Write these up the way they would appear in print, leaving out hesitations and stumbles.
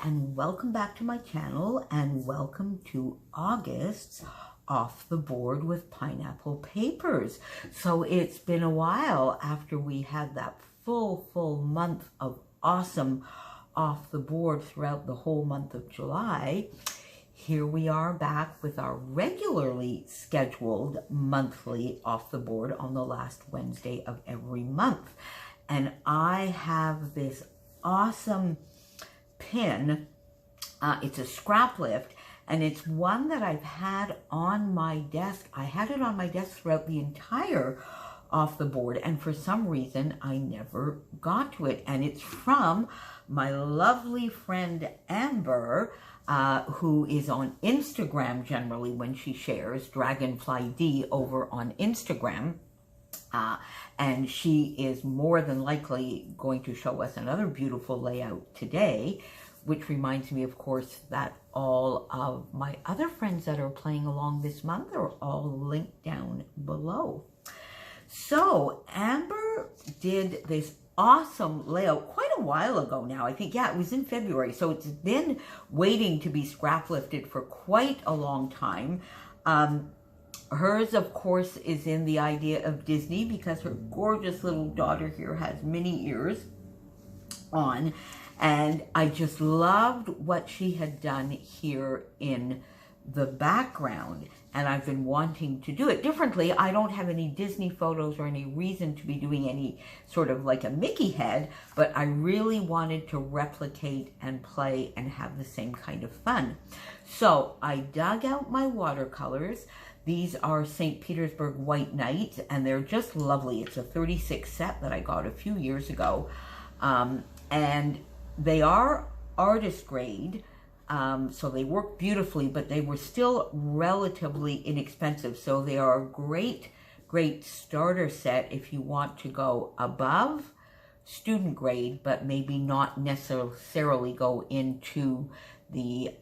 and welcome back to my channel, and welcome to August's Off the Board with Pineapple Papers. So it's been a while after we had that full month of awesome off the board throughout the whole month of July. Here we are back with our regularly scheduled monthly off the board on the last Wednesday of every month. And I have this awesome pin. It's a scrap lift, and it's one that I've had on my desk. I had it on my desk throughout the entire off the board, and for some reason I never got to it. And it's from my lovely friend Amber, who is on Instagram generally when she shares, Dragonfly D over on Instagram. And she is more than likely going to show us another beautiful layout today, which reminds me, of course, that all of my other friends that are playing along this month are all linked down below. So Amber did this awesome layout quite a while ago now. I think, yeah, it was in February. So it's been waiting to be scrap lifted for quite a long time. Hers, of course, is in the idea of Disney because her gorgeous little daughter here has mini ears on. And I just loved what she had done here in the background. And I've been wanting to do it differently. I don't have any Disney photos or any reason to be doing any sort of like a Mickey head, but I really wanted to replicate and play and have the same kind of fun. So I dug out my watercolors. These are St. Petersburg White Knight, and they're just lovely. It's a 36 set that I got a few years ago. And they are artist grade, so they work beautifully, but they were still relatively inexpensive. So they are a great starter set if you want to go above student grade, but maybe not necessarily go into the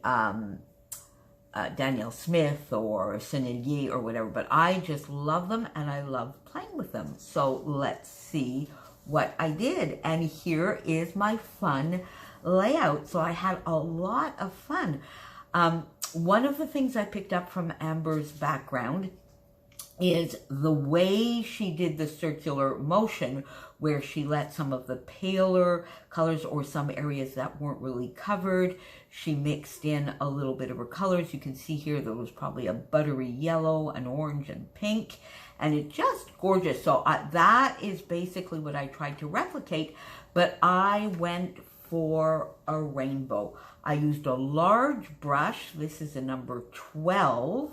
Danielle Smith or Sennelier or whatever, but I just love them and I love playing with them. So let's see what I did. And here is my fun layout. So I had a lot of fun. One of the things I picked up from Amber's background is the way she did the circular motion, where she let some of the paler colors or some areas that weren't really covered, she mixed in a little bit of her colors. You can see here there was probably a buttery yellow, an orange, and pink, and it's just gorgeous. So that is basically what I tried to replicate, but I went for a rainbow. I used a large brush. This is a number 12.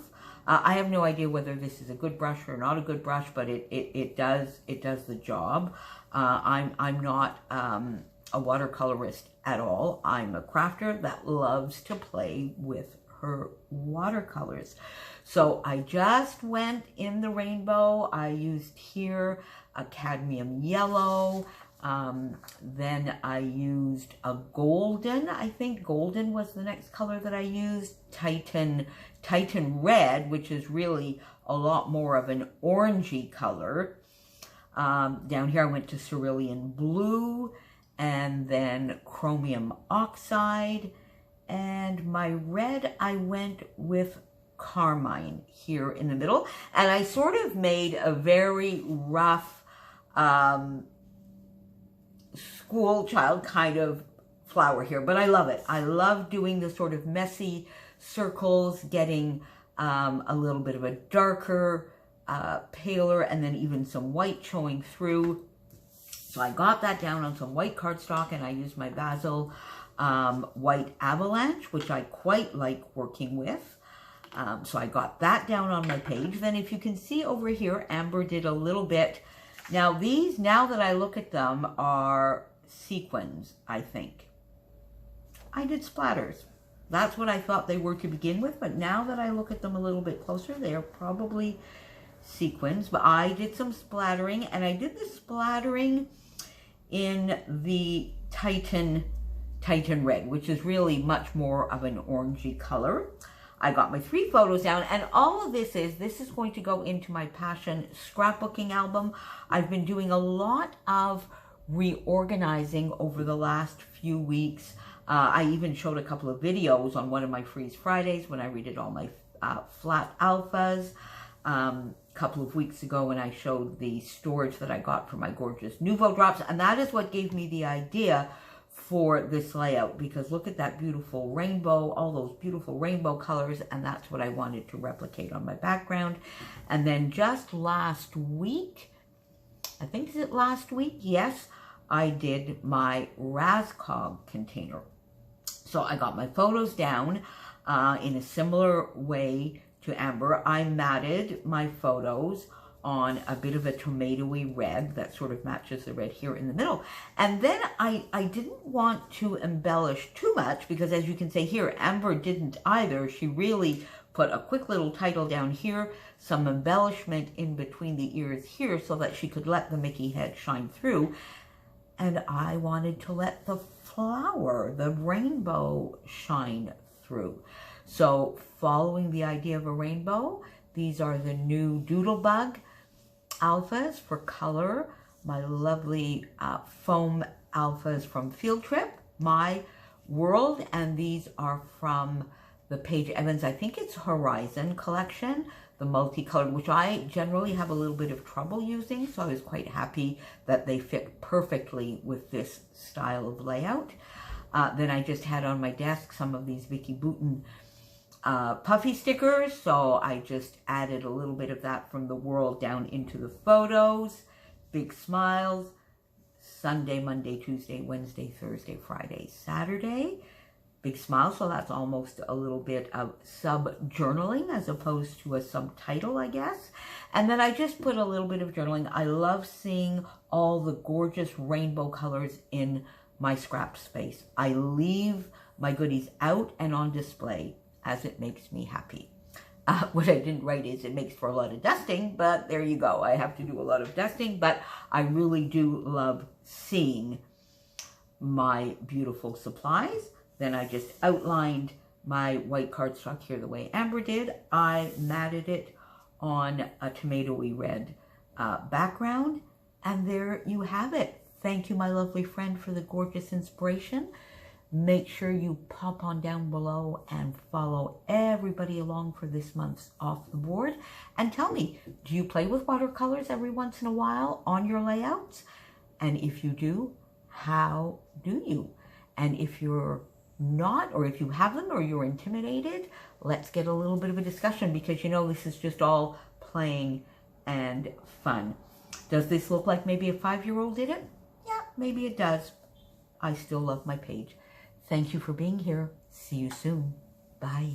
I have no idea whether this is a good brush or not a good brush, but it does the job. I'm not a watercolorist at all. I'm a crafter that loves to play with her watercolors. So I just went in the rainbow. I used here a cadmium yellow. Then I used a golden. I think golden was the next color that I used. Titan red, which is really a lot more of an orangey color. Down here I went to cerulean blue, and then chromium oxide, and my red I went with carmine here in the middle. And I sort of made a very rough school child kind of flower here, but I love it. I love doing the sort of messy circles, getting a little bit of a darker, paler, and then even some white showing through. So I got that down on some white cardstock, and I used my Basil white avalanche, which I quite like working with. So I got that down on my page. Then if you can see over here, Amber did a little bit. Now these, now that I look at them, are sequins, I think. I did splatters. That's what I thought they were to begin with, but now that I look at them a little bit closer, they are probably sequins. But I did some splattering, and I did the splattering in the Titan red, which is really much more of an orangey color. I got my 3 photos down, and all of this is going to go into my Passion scrapbooking album. I've been doing a lot of reorganizing over the last few weeks. I even showed a couple of videos on one of my Freeze Fridays when I redid all my flat alphas. A couple of weeks ago when I showed the storage that I got for my gorgeous Nouveau drops. And that is what gave me the idea for this layout, because look at that beautiful rainbow, all those beautiful rainbow colors, and that's what I wanted to replicate on my background. And then just last week, I think, is it last week? Yes, I did my Raskog container. So I got my photos down in a similar way to Amber. I matted my photos on a bit of a tomatoey red that sort of matches the red here in the middle. And then I didn't want to embellish too much, because as you can see here, Amber didn't either. She really put a quick little title down here, some embellishment in between the ears here so that she could let the Mickey head shine through. And I wanted to let the flower, the rainbow, shine through. So following the idea of a rainbow, these are the new Doodlebug alphas for color. My lovely foam alphas from Field Trip, My World. And these are from the Paige Evans, I think it's Horizon collection, the multicolored, which I generally have a little bit of trouble using. So I was quite happy that they fit perfectly with this style of layout. Then I just had on my desk some of these Vicki Boutin puffy stickers, so I just added a little bit of that from the world down into the photos. Big smiles. Sunday, Monday, Tuesday, Wednesday, Thursday, Friday, Saturday. Big smile, so that's almost a little bit of sub-journaling as opposed to a subtitle, I guess. And then I just put a little bit of journaling. I love seeing all the gorgeous rainbow colors in my scrap space. I leave my goodies out and on display as it makes me happy. What I didn't write is it makes for a lot of dusting, but there you go. I have to do a lot of dusting, but I really do love seeing my beautiful supplies. Then I just outlined my white cardstock here the way Amber did. I matted it on a tomatoey red background, and there you have it. Thank you, my lovely friend, for the gorgeous inspiration. Make sure you pop on down below and follow everybody along for this month's Off the Board. And tell me, do you play with watercolors every once in a while on your layouts? And if you do, how do you? And if you're not, or if you haven't, or you're intimidated, let's get a little bit of a discussion, because you know this is just all playing and fun. Does this look like maybe a 5-year-old did it? Yeah, maybe it does. I still love my page. Thank you for being here. See you soon. Bye.